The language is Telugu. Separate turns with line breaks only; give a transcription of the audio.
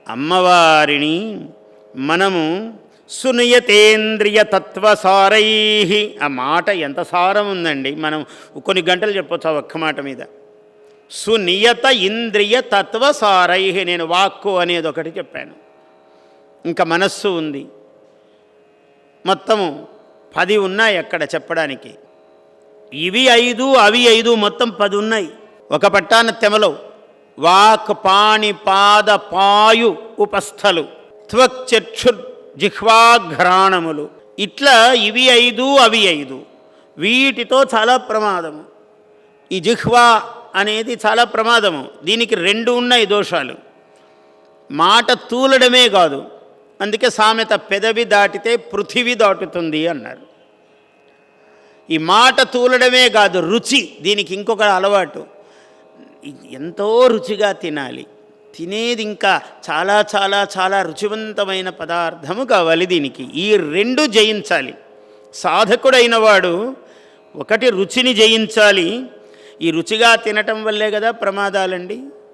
అమ్మవారిని మనము సునియతేంద్రియ తత్వసారై, ఆ మాట ఎంత సారం ఉందండి. మనం కొన్ని గంటలు చెప్పొచ్చు ఆ ఒక్క మాట మీద. సునియత ఇంద్రియ తత్వసారై, నేను వాక్కు అనేది ఒకటి చెప్పాను, ఇంకా మనస్సు ఉంది, మొత్తము 10 ఉన్నాయి అక్కడ చెప్పడానికి. ఇవి 5 అవి 5 మొత్తం 10 ఉన్నాయి ఒక పట్టాన తెమలో. వాక్ పాణి పాద పాయు ఉపస్థలు త్వక్ చక్షుర్ జిహ్వాఘ్రాణములు, ఇట్లా ఇవి 5 అవి 5. వీటితో చాలా ప్రమాదము. ఈ జిహ్వా అనేది చాలా ప్రమాదము. దీనికి 2 ఉన్నాయి దోషాలు. మాట తూలడమే కాదు, అందుకే సామెత పెదవి దాటితే పృథివీ దాటుతుంది అన్నారు. ఈ మాట తూలడమే కాదు, రుచి దీనికి ఇంకొక అలవాటు. ఎంతో రుచిగా తినాలి, తినేది ఇంకా చాలా చాలా చాలా రుచివంతమైన పదార్థము కావాలి దీనికి. ఈ 2 జయించాలి సాధకుడైన వాడు. ఒకటి రుచిని జయించాలి. ఈ రుచిగా తినటం వల్లే కదా ప్రమాదాలండి.